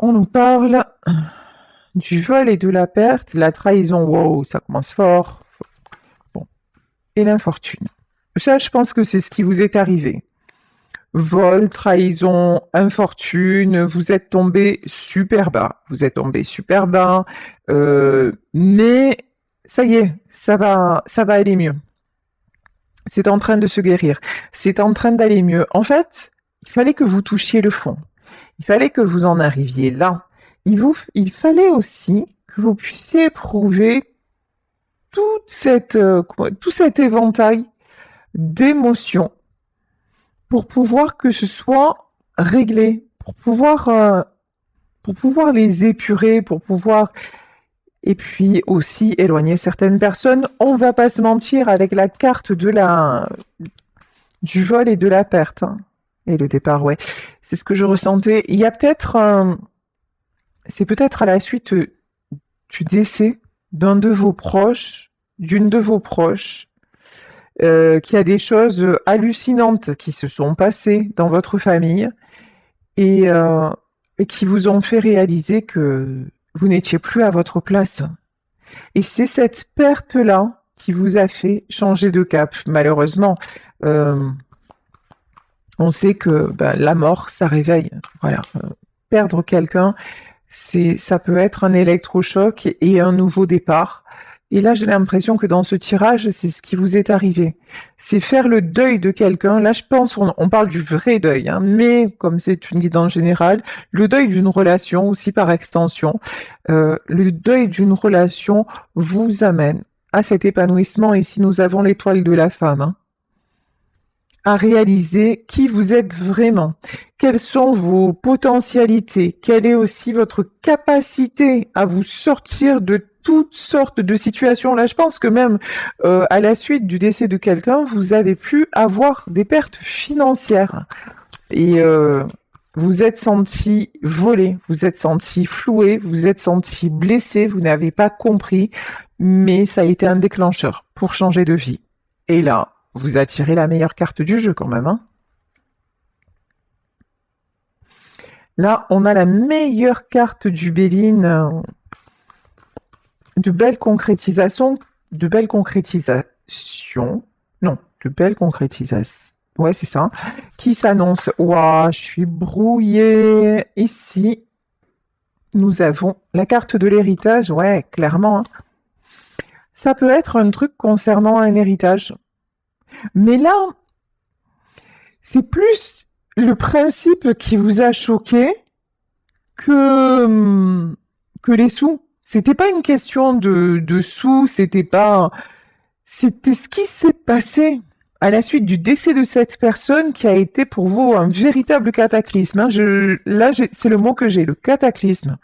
On nous parle du vol et de la perte, la trahison, wow, ça commence fort. Bon. Et l'infortune. Ça, je pense que c'est ce qui vous est arrivé. Vol, trahison, infortune, vous êtes tombé super bas. Vous êtes tombé super bas, mais ça y est, ça va aller mieux. C'est en train de se guérir. C'est en train d'aller mieux. En fait, il fallait que vous touchiez le fond. Il fallait que vous en arriviez là. Il fallait aussi que vous puissiez éprouver tout cet éventail d'émotions pour pouvoir que ce soit réglé, pour pouvoir les épurer, pour pouvoir et puis aussi éloigner certaines personnes. On va pas se mentir avec la carte du vol et de la perte, hein. Et le départ, ouais. C'est ce que je ressentais. Il y a peut-être c'est peut-être à la suite du décès d'un de vos proches, d'une de vos proches, qu'il y a des choses hallucinantes qui se sont passées dans votre famille et qui vous ont fait réaliser que vous n'étiez plus à votre place. Et c'est cette perte-là qui vous a fait changer de cap. Malheureusement, on sait que la mort, ça réveille. Voilà. Perdre quelqu'un, ça peut être un électrochoc et un nouveau départ. Et là, j'ai l'impression que dans ce tirage, c'est ce qui vous est arrivé. C'est faire le deuil de quelqu'un. Là, je pense, on parle du vrai deuil, hein, mais comme c'est une guidance générale, le deuil d'une relation aussi par extension. Le deuil d'une relation vous amène à cet épanouissement. Ici, nous avons l'étoile de la femme, hein, à réaliser qui vous êtes vraiment, quelles sont vos potentialités, quelle est aussi votre capacité à vous sortir de toutes sortes de situations. Là, je pense que même à la suite du décès de quelqu'un, vous avez pu avoir des pertes financières et vous êtes senti volé, vous êtes senti floué, vous êtes senti blessé, vous n'avez pas compris, mais ça a été un déclencheur pour changer de vie. Et là, vous attirez la meilleure carte du jeu quand même, hein. Là, on a la meilleure carte du Béline, de belles concrétisations, non, de belles concrétisations, ouais, c'est ça, qui s'annonce. Ouah, je suis brouillée. Ici, nous avons la carte de l'héritage, ouais, clairement, hein. Ça peut être un truc concernant un héritage. Mais là, c'est plus le principe qui vous a choqué que les sous. C'était pas une question de sous, c'était ce qui s'est passé à la suite du décès de cette personne qui a été pour vous un véritable cataclysme, hein. C'est le mot que j'ai, le cataclysme.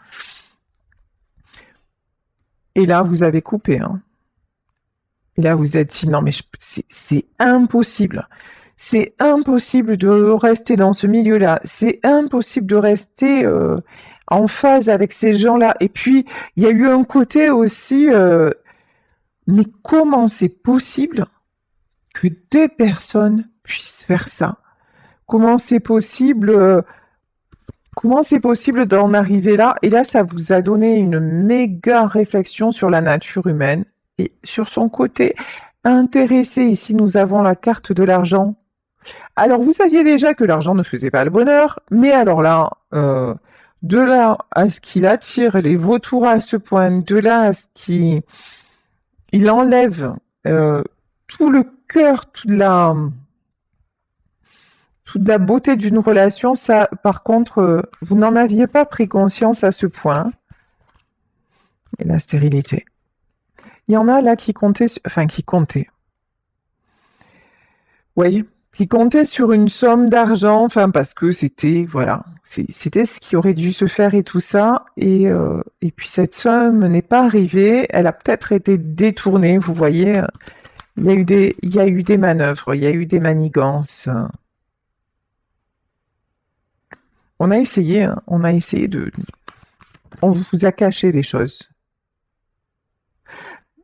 Et là, vous avez coupé, hein. Et là, vous êtes dit, non, mais c'est impossible. C'est impossible de rester dans ce milieu-là. C'est impossible de rester en phase avec ces gens-là. Et puis, il y a eu un côté aussi, mais comment c'est possible que des personnes puissent faire ça? Comment c'est possible d'en arriver là? Et là, ça vous a donné une méga réflexion sur la nature humaine et sur son côté intéressé. Ici, nous avons la carte de l'argent. Alors, vous saviez déjà que l'argent ne faisait pas le bonheur, mais alors là, de là à ce qu'il attire les vautours à ce point, de là à ce qu'il enlève tout le cœur, toute la beauté d'une relation, ça, par contre, vous n'en aviez pas pris conscience à ce point. Et la stérilité. Il y en a là qui comptaient, oui, qui comptaient sur une somme d'argent, enfin parce que c'était, voilà, c'était ce qui aurait dû se faire et tout ça, et puis cette somme n'est pas arrivée, elle a peut-être été détournée, vous voyez, il y a eu des manœuvres, il y a eu des manigances. On a essayé, hein, on vous a caché des choses.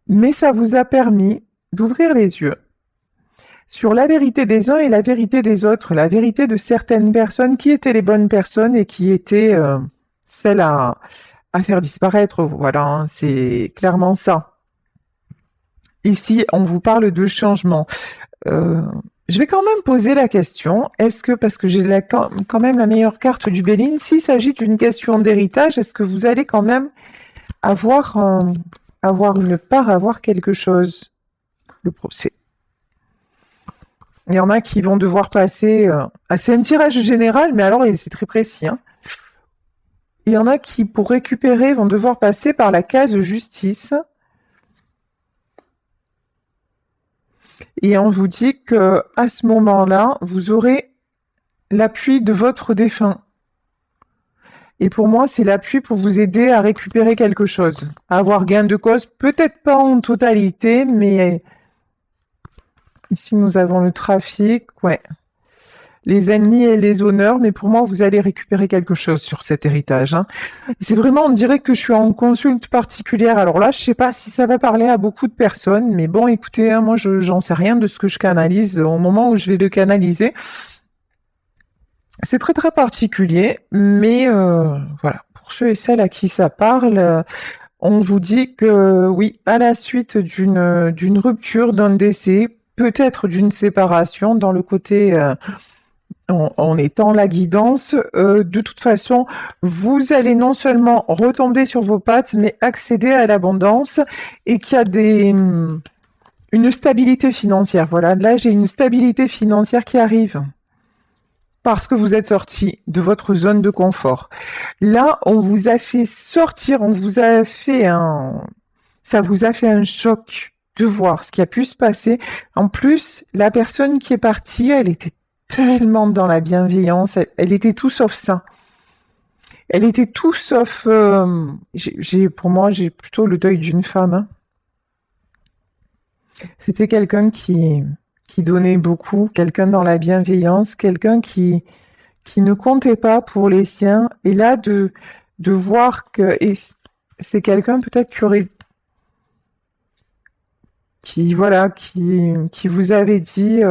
Mais ça vous a permis d'ouvrir les yeux sur la vérité des uns et la vérité des autres, la vérité de certaines personnes qui étaient les bonnes personnes et qui étaient celle à faire disparaître. Voilà, hein, c'est clairement ça. Ici, on vous parle de changement. Euh, je vais quand même poser la question, est-ce que, parce que j'ai quand même la meilleure carte du Béline, s'il s'agit d'une question d'héritage, est-ce que vous allez quand même avoir, avoir une part, avoir quelque chose? Le procès. Il y en a qui vont devoir passer... c'est un tirage général, mais alors c'est très précis. Hein. Il y en a qui, pour récupérer, vont devoir passer par la case justice. Et on vous dit que à ce moment-là, vous aurez l'appui de votre défunt. Et pour moi, c'est l'appui pour vous aider à récupérer quelque chose, à avoir gain de cause, peut-être pas en totalité, mais ici nous avons le trafic, ouais. Les ennemis et les honneurs, mais pour moi, vous allez récupérer quelque chose sur cet héritage. Hein. C'est vraiment, on dirait que je suis en consulte particulière. Alors là, je sais pas si ça va parler à beaucoup de personnes, mais bon, écoutez, hein, moi, j'en sais rien de ce que je canalise au moment où je vais le canaliser. C'est très très particulier, mais voilà, pour ceux et celles à qui ça parle, on vous dit que oui, à la suite d'une rupture, d'un décès, peut-être d'une séparation, dans le côté en étant la guidance, de toute façon, vous allez non seulement retomber sur vos pattes, mais accéder à l'abondance et qu'il y a une stabilité financière. Voilà, là j'ai une stabilité financière qui arrive parce que vous êtes sorti de votre zone de confort. Là, on vous a fait sortir, on vous a fait ça vous a fait un choc de voir ce qui a pu se passer. En plus, la personne qui est partie, elle était tellement dans la bienveillance, elle était tout sauf ça. Elle était tout sauf... pour moi, j'ai plutôt le deuil d'une femme. Hein. C'était quelqu'un qui donnait beaucoup, quelqu'un dans la bienveillance, quelqu'un qui ne comptait pas pour les siens. Et là, de voir que... Et c'est quelqu'un peut-être voilà, qui vous avait dit...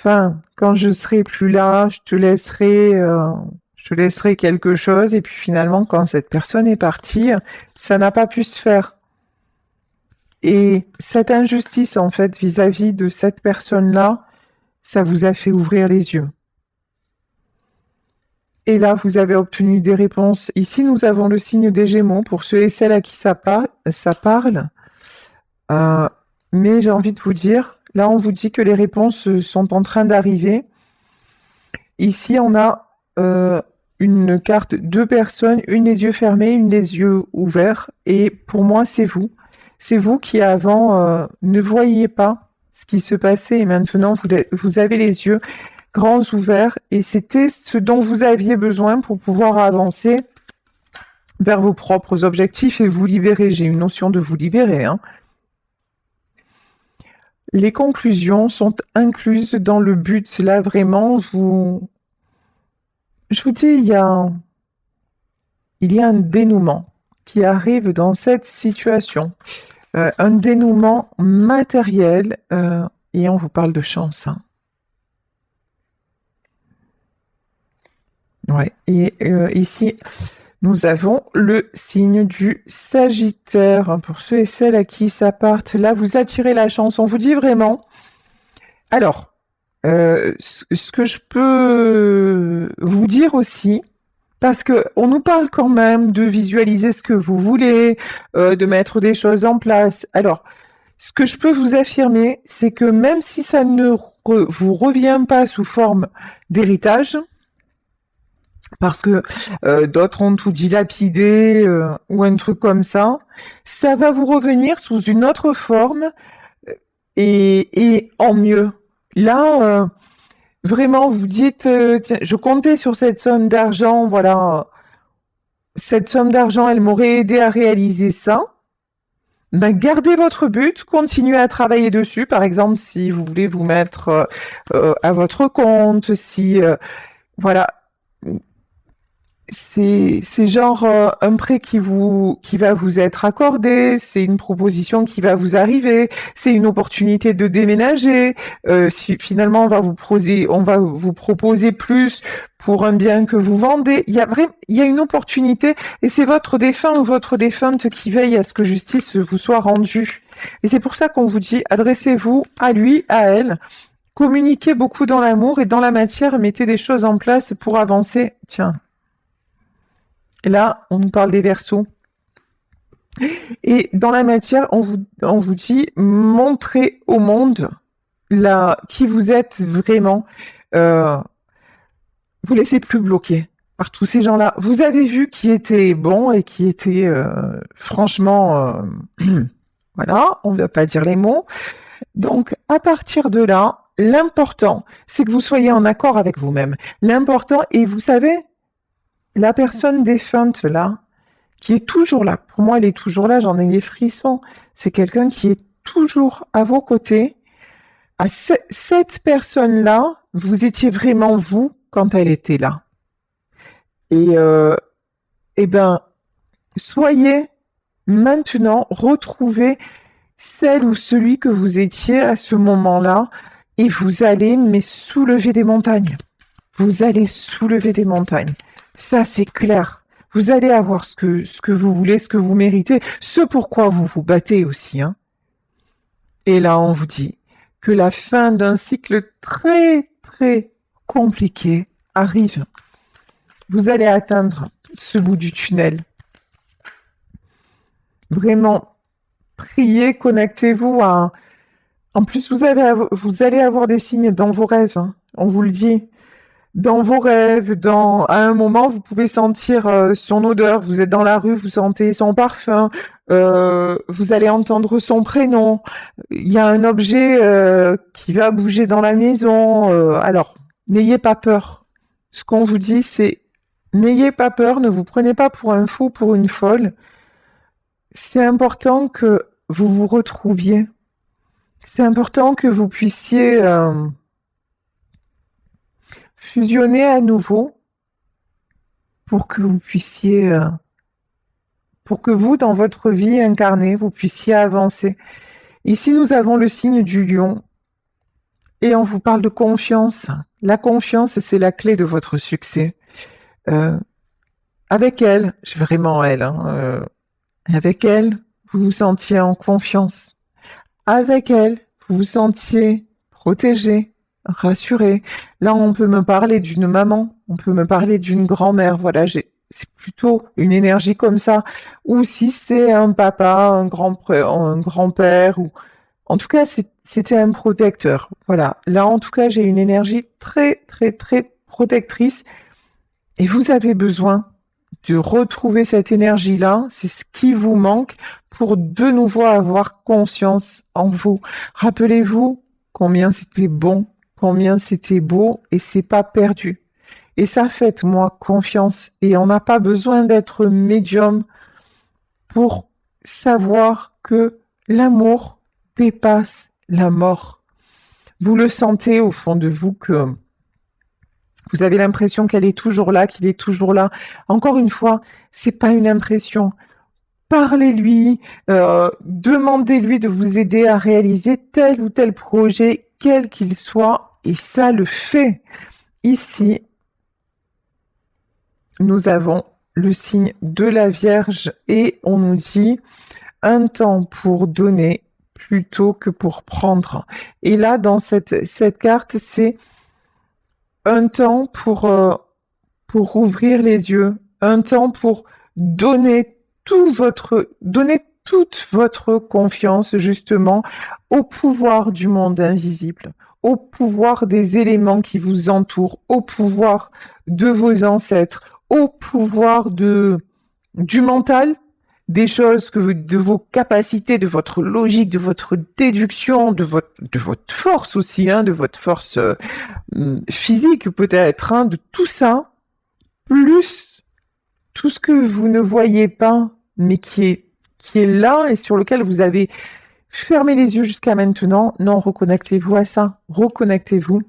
Enfin, quand je serai plus là, je te laisserai quelque chose. Et puis finalement, quand cette personne est partie, ça n'a pas pu se faire. Et cette injustice, en fait, vis-à-vis de cette personne-là, ça vous a fait ouvrir les yeux. Et là, vous avez obtenu des réponses. Ici, nous avons le signe des Gémeaux pour ceux et celles à qui ça parle. Mais j'ai envie de vous dire, là, on vous dit que les réponses sont en train d'arriver. Ici, on a une carte, deux personnes, une les yeux fermés, une les yeux ouverts. Et pour moi, c'est vous. C'est vous qui avant ne voyiez pas ce qui se passait et maintenant vous avez les yeux grands ouverts et c'était ce dont vous aviez besoin pour pouvoir avancer vers vos propres objectifs et vous libérer. J'ai une notion de vous libérer. Hein. Les conclusions sont incluses dans le but. Là, vraiment, je vous dis, il y a un dénouement qui arrive dans cette situation. Un dénouement matériel, et on vous parle de chance. Hein. Ouais. Et ici, nous avons le signe du Sagittaire. Pour ceux et celles à qui ça parte, là, vous attirez la chance. On vous dit vraiment. Alors, ce que je peux vous dire aussi, parce que on nous parle quand même de visualiser ce que vous voulez, de mettre des choses en place. Alors, ce que je peux vous affirmer, c'est que même si ça ne vous revient pas sous forme d'héritage, parce que d'autres ont tout dilapidé ou un truc comme ça va vous revenir sous une autre forme et en mieux. Là, vraiment, vous dites, tiens, je comptais sur cette somme d'argent, voilà, cette somme d'argent, elle m'aurait aidé à réaliser ça. Ben, gardez votre but, continuez à travailler dessus. Par exemple, si vous voulez vous mettre à votre compte, si voilà, C'est genre un prêt qui va vous être accordé, c'est une proposition qui va vous arriver, c'est une opportunité de déménager. Si finalement on va vous proposer plus pour un bien que vous vendez. Il y a une opportunité et c'est votre défunt ou votre défunte qui veille à ce que justice vous soit rendue. Et c'est pour ça qu'on vous dit adressez-vous à lui, à elle. Communiquez beaucoup dans l'amour et dans la matière, mettez des choses en place pour avancer. Tiens. Et là, on nous parle des Verseaux. Et dans la matière, on vous dit montrez au monde qui vous êtes vraiment. Euh, vous laissez plus bloquer par tous ces gens-là. Vous avez vu qui était bon et qui était franchement, voilà, on ne va pas dire les mots. Donc, à partir de là, l'important, c'est que vous soyez en accord avec vous-même. L'important, et vous savez, la personne défunte là, qui est toujours là. Pour moi, elle est toujours là, j'en ai les frissons. C'est quelqu'un qui est toujours à vos côtés. Cette personne-là, vous étiez vraiment vous quand elle était là. Et ben, soyez maintenant, retrouvez celle ou celui que vous étiez à ce moment-là et vous allez mais soulever des montagnes. Vous allez soulever des montagnes. Ça, c'est clair. Vous allez avoir ce que vous voulez, ce que vous méritez, ce pourquoi vous vous battez aussi. Hein. Et là, on vous dit que la fin d'un cycle très, très compliqué arrive. Vous allez atteindre ce bout du tunnel. Vraiment, priez, connectez-vous à... En plus, vous allez avoir des signes dans vos rêves, hein. On vous le dit. Dans vos rêves, à un moment, vous pouvez sentir son odeur. Vous êtes dans la rue, vous sentez son parfum. Vous allez entendre son prénom. Il y a un objet qui va bouger dans la maison. Alors, n'ayez pas peur. Ce qu'on vous dit, c'est n'ayez pas peur. Ne vous prenez pas pour un fou, pour une folle. C'est important que vous vous retrouviez. C'est important que vous puissiez fusionner à nouveau pour que vous puissiez, pour que vous, dans votre vie incarnée, vous puissiez avancer. Ici, nous avons le signe du lion et on vous parle de confiance. La confiance, c'est la clé de votre succès. Avec elle, vraiment elle, hein, avec elle, vous vous sentiez en confiance. Avec elle, vous vous sentiez protégé, rassuré. Là, on peut me parler d'une maman, on peut me parler d'une grand-mère. Voilà, c'est plutôt une énergie comme ça. Ou si c'est un papa, un grand-père, ou en tout cas, c'était un protecteur. Voilà. Là, en tout cas, j'ai une énergie très, très, très protectrice. Et vous avez besoin de retrouver cette énergie-là. C'est ce qui vous manque pour de nouveau avoir confiance en vous. Rappelez-vous combien c'était bon, combien c'était beau et c'est pas perdu. Et ça, faites-moi confiance. Et on n'a pas besoin d'être médium pour savoir que l'amour dépasse la mort. Vous le sentez au fond de vous que vous avez l'impression qu'elle est toujours là, qu'il est toujours là. Encore une fois, c'est pas une impression. Parlez-lui, demandez-lui de vous aider à réaliser tel ou tel projet, quel qu'il soit, et ça le fait. Ici, nous avons le signe de la Vierge et on nous dit un temps pour donner plutôt que pour prendre. Et là, dans cette carte, c'est un temps pour ouvrir les yeux, un temps pour donner donner toute votre confiance justement au pouvoir du monde invisible, au pouvoir des éléments qui vous entourent, au pouvoir de vos ancêtres, au pouvoir du mental, des choses de vos capacités, de votre logique, de votre déduction, de votre force aussi, hein, de votre force physique peut-être, hein, de tout ça, plus tout ce que vous ne voyez pas, mais qui est là et sur lequel vous avez fermé les yeux jusqu'à maintenant. Non, reconnectez-vous à ça. Reconnectez-vous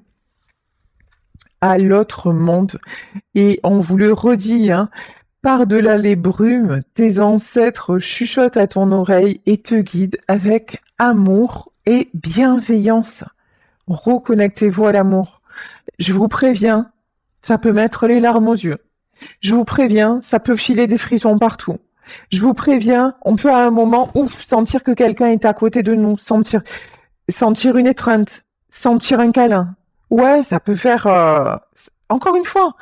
à l'autre monde. Et on vous le redit, hein, par-delà les brumes, tes ancêtres chuchotent à ton oreille et te guident avec amour et bienveillance. Reconnectez-vous à l'amour. Je vous préviens, ça peut mettre les larmes aux yeux. Je vous préviens, ça peut filer des frissons partout. Je vous préviens, on peut à un moment, ouf, sentir que quelqu'un est à côté de nous, sentir une étreinte, sentir un câlin. Ouais, ça peut faire, encore une fois,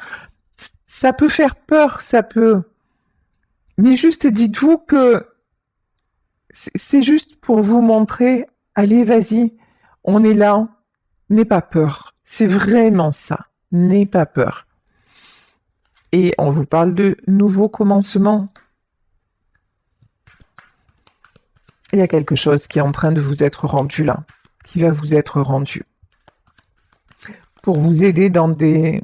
ça peut faire peur, ça peut. Mais juste dites-vous que c'est juste pour vous montrer, allez, vas-y, on est là, n'aie pas peur. C'est vraiment ça, n'aie pas peur. Et on vous parle de nouveaux commencements. Il y a quelque chose qui est en train de vous être rendu là, qui va vous être rendu. Pour vous aider dans des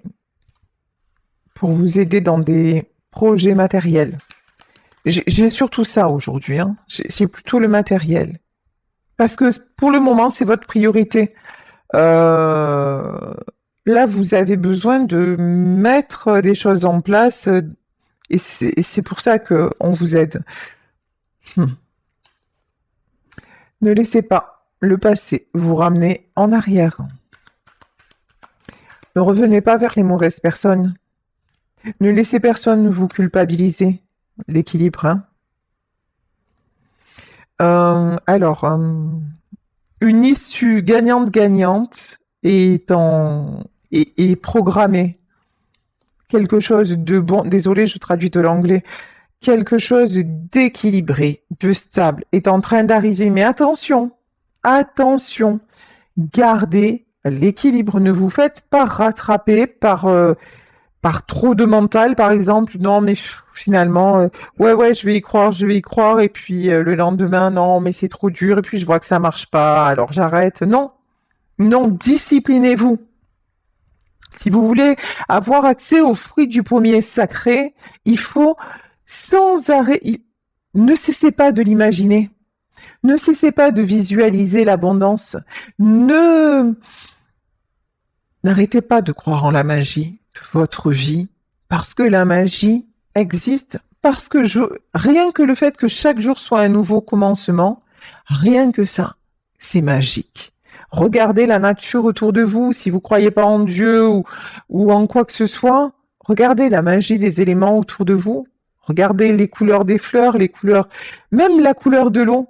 projets matériels. J'ai surtout ça aujourd'hui, hein. J'ai plutôt le matériel. Parce que pour le moment, c'est votre priorité. Là, vous avez besoin de mettre des choses en place et c'est pour ça qu'on vous aide. Ne laissez pas le passé vous ramener en arrière. Ne revenez pas vers les mauvaises personnes. Ne laissez personne vous culpabiliser. L'équilibre, hein. Une issue gagnante-gagnante est programmée. Quelque chose de bon, désolé, je traduis de l'anglais, quelque chose d'équilibré, de stable est en train d'arriver. Mais attention, gardez l'équilibre. Ne vous faites pas rattraper par trop de mental, par exemple. Non, mais finalement, ouais, je vais y croire, et puis le lendemain, non, mais c'est trop dur, et puis je vois que ça marche pas, alors j'arrête. Non, disciplinez-vous. Si vous voulez avoir accès aux fruits du pommier sacré, il faut sans arrêt, ne cessez pas de l'imaginer. Ne cessez pas de visualiser l'abondance. N'arrêtez pas de croire en la magie de votre vie, parce que la magie existe, parce que rien que le fait que chaque jour soit un nouveau commencement, rien que ça, c'est magique. Regardez la nature autour de vous, si vous ne croyez pas en Dieu ou en quoi que ce soit, regardez la magie des éléments autour de vous, regardez les couleurs des fleurs, même la couleur de l'eau.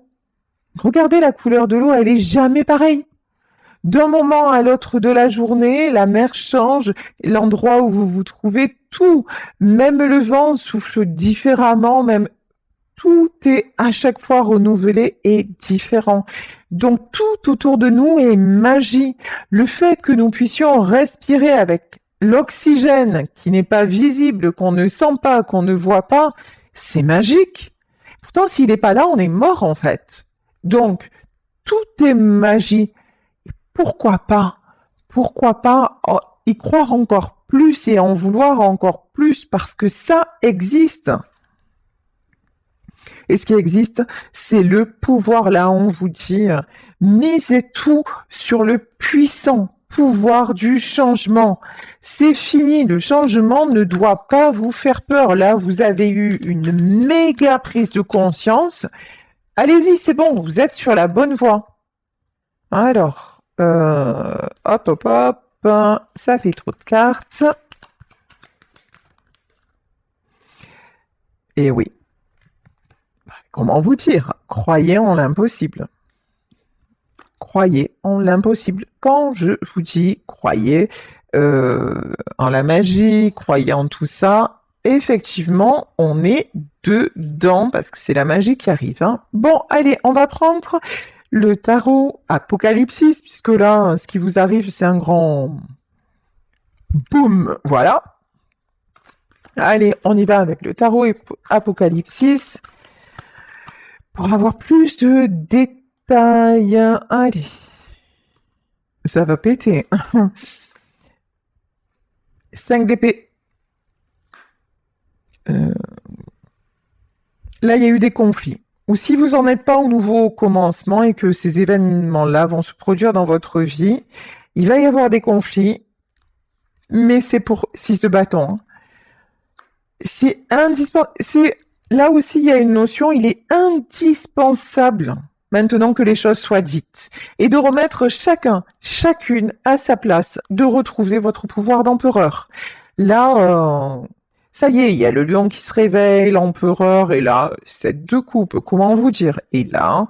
Regardez la couleur de l'eau, elle est jamais pareille. D'un moment à l'autre de la journée, la mer change, l'endroit où vous vous trouvez, tout, même le vent souffle différemment, même tout est à chaque fois renouvelé et différent. Donc tout autour de nous est magie. Le fait que nous puissions respirer avec l'oxygène qui n'est pas visible, qu'on ne sent pas, qu'on ne voit pas, c'est magique. Pourtant, s'il n'est pas là, on est mort en fait. Donc, tout est magie. Pourquoi pas y croire encore plus et en vouloir encore plus parce que ça existe. Et ce qui existe, c'est le pouvoir. Là, on vous dit, misez tout sur le puissant pouvoir du changement. C'est fini, le changement ne doit pas vous faire peur. Là, vous avez eu une méga prise de conscience. Allez-y, c'est bon, vous êtes sur la bonne voie. Alors, hop, ça fait trop de cartes. Et oui. Comment vous dire? Croyez en l'impossible. Croyez en l'impossible. Quand je vous dis croyez en la magie, croyez en tout ça, effectivement, on est dedans parce que c'est la magie qui arrive, hein. Bon, allez, on va prendre le tarot Apocalypsis, puisque là, ce qui vous arrive, c'est un grand boum, voilà. Allez, on y va avec le tarot Apocalypsis pour avoir plus de détails. Allez, ça va péter. 5 d'épée. Là, il y a eu des conflits. Ou si vous n'en êtes pas au nouveau commencement et que ces événements-là vont se produire dans votre vie, il va y avoir des conflits. mais c'est pour 6 de bâton. Hein. C'est indispensable. Là aussi, il y a une notion, il est indispensable, maintenant que les choses soient dites, et de remettre chacun, chacune à sa place, de retrouver votre pouvoir d'empereur. Là, ça y est, il y a le lion qui se réveille, l'empereur est là, cette deux coupes, comment vous dire? Et là,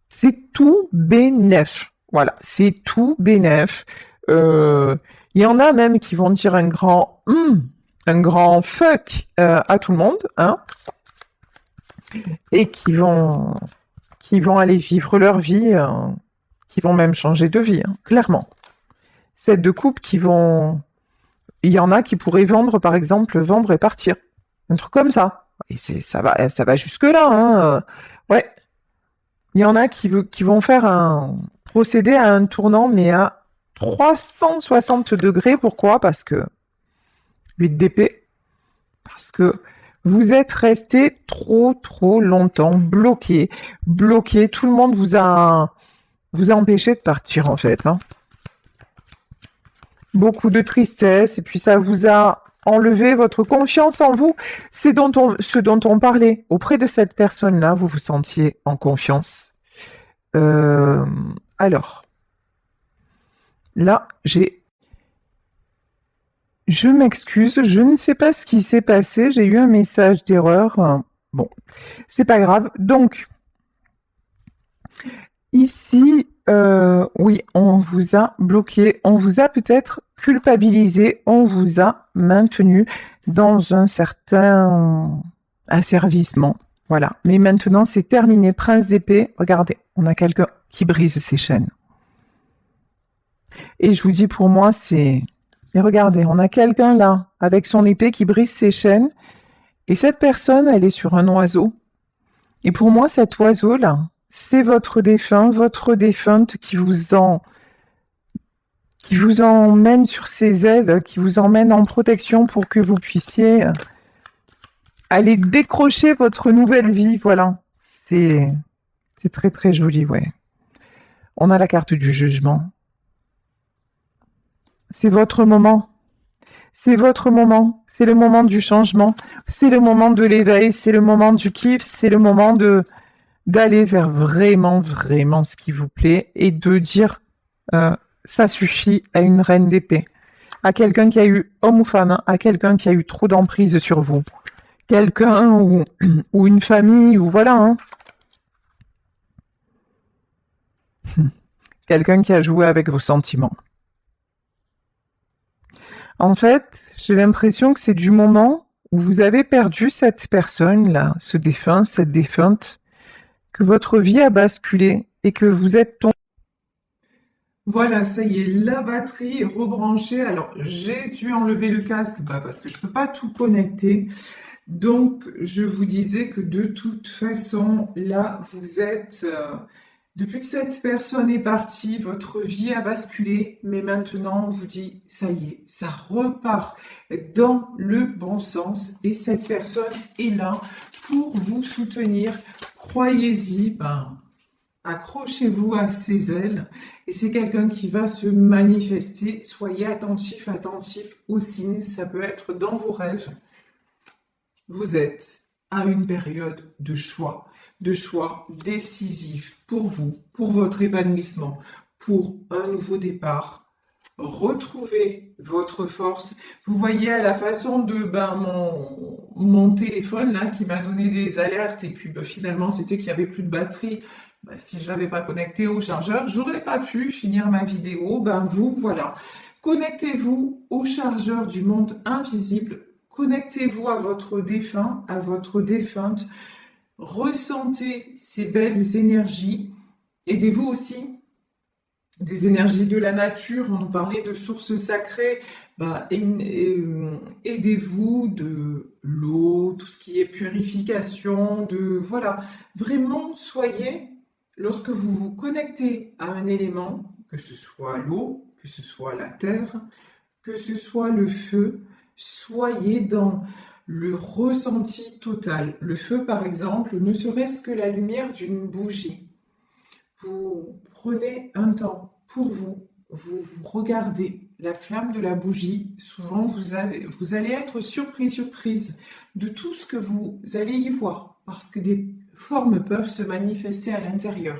c'est tout bénef. Voilà, c'est tout bénef. Il y en a même qui vont dire un grand fuck à tout le monde, hein, et qui vont aller vivre leur vie, qui vont même changer de vie, hein, clairement. C'est deux couples qui vont... Il y en a qui pourraient vendre, par exemple, vendre et partir. Un truc comme ça. Et ça va jusque-là. Hein. Ouais. Il y en a qui vont procéder à un tournant, mais à 360 degrés. Pourquoi? Parce que 8 d'épée. Parce que vous êtes resté trop longtemps bloqué. Tout le monde vous a empêché de partir, en fait. Hein. Beaucoup de tristesse, et puis ça vous a enlevé votre confiance en vous. C'est ce dont on parlait. Auprès de cette personne-là, vous vous sentiez en confiance. Alors, là, je m'excuse, je ne sais pas ce qui s'est passé, j'ai eu un message d'erreur. Bon, c'est pas grave. Donc, ici, oui, on vous a bloqué, on vous a peut-être culpabilisé, on vous a maintenu dans un certain asservissement. Voilà. Mais maintenant, c'est terminé. Prince d'épée, regardez, on a quelqu'un qui brise ses chaînes. Et je vous dis, pour moi, c'est... Et regardez, on a quelqu'un là, avec son épée qui brise ses chaînes. Et cette personne, elle est sur un oiseau. Et pour moi, cet oiseau-là, c'est votre défunt, votre défunte qui vous emmène sur ses ailes, qui vous emmène en protection pour que vous puissiez aller décrocher votre nouvelle vie. Voilà. C'est très joli, ouais. On a la carte du jugement. C'est votre moment. C'est votre moment. C'est le moment du changement. C'est le moment de l'éveil. C'est le moment du kiff. C'est le moment d'aller vers vraiment ce qui vous plaît et de dire ça suffit à une reine d'épée, à quelqu'un qui a eu, homme ou femme, hein, à quelqu'un qui a eu trop d'emprise sur vous, quelqu'un ou une famille, ou voilà, hein. Quelqu'un qui a joué avec vos sentiments. En fait, j'ai l'impression que c'est du moment où vous avez perdu cette personne-là, ce défunt, cette défunte, que votre vie a basculé et que vous êtes tombé. Voilà, ça y est, la batterie est rebranchée. Alors, j'ai dû enlever le casque parce que je ne peux pas tout connecter. Donc, je vous disais que de toute façon, là, vous êtes... depuis que cette personne est partie, votre vie a basculé, mais maintenant, on vous dit, ça y est, ça repart dans le bon sens et cette personne est là pour vous soutenir. Croyez-y, accrochez-vous à ses ailes et c'est quelqu'un qui va se manifester. Soyez attentif aux signes, ça peut être dans vos rêves. Vous êtes à une période de choix décisif pour vous, pour votre épanouissement, pour un nouveau départ. Retrouvez votre force. Vous voyez à la façon de mon téléphone là qui m'a donné des alertes et puis finalement c'était qu'il n'y avait plus de batterie. Si je l'avais pas connecté au chargeur, j'aurais pas pu finir ma vidéo. Vous, voilà. Connectez-vous au chargeur du monde invisible. Connectez-vous à votre défunt, à votre défunte. Ressentez ces belles énergies. Aidez-vous aussi des énergies de la nature. On nous parlait de sources sacrées. Aidez-vous de l'eau, tout ce qui est purification, voilà. Vraiment, soyez... Lorsque vous vous connectez à un élément, que ce soit l'eau, que ce soit la terre, que ce soit le feu, soyez dans le ressenti total. Le feu, par exemple, ne serait-ce que la lumière d'une bougie. Vous prenez un temps pour vous, vous regardez la flamme de la bougie, souvent vous allez être surprise de tout ce que vous allez y voir, parce que des formes peuvent se manifester à l'intérieur.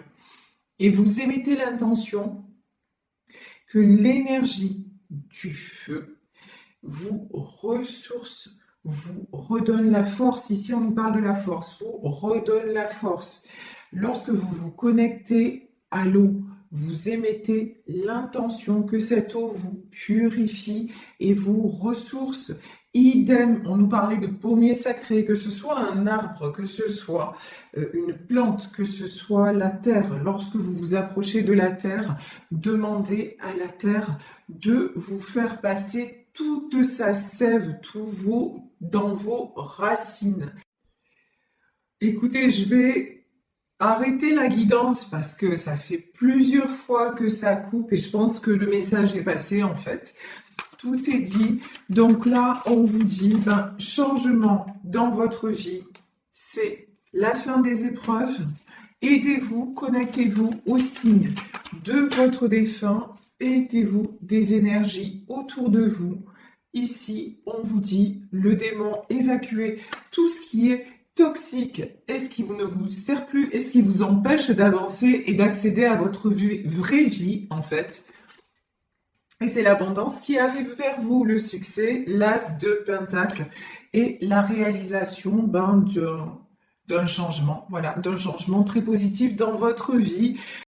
Et vous émettez l'intention que l'énergie du feu vous ressource, vous redonne la force. Ici, on nous parle de la force, vous redonne la force. Lorsque vous vous connectez à l'eau, vous émettez l'intention que cette eau vous purifie et vous ressource. Idem, on nous parlait de pommier sacré, que ce soit un arbre, que ce soit une plante, que ce soit la terre. Lorsque vous vous approchez de la terre, demandez à la terre de vous faire passer toute sa sève, dans vos racines. Écoutez, je vais arrêter la guidance parce que ça fait plusieurs fois que ça coupe et je pense que le message est passé en fait. Tout est dit. Donc là, on vous dit, changement dans votre vie, c'est la fin des épreuves. Aidez-vous, connectez-vous aux signes de votre défunt. Aidez-vous des énergies autour de vous. Ici, on vous dit, le démon, évacuez tout ce qui est toxique. Est-ce qui ne vous sert plus? Est-ce qui vous empêche d'avancer et d'accéder à votre vraie vie, en fait? Et c'est l'abondance qui arrive vers vous, le succès, l'as de Pentacle et la réalisation d'un changement, voilà, d'un changement très positif dans votre vie.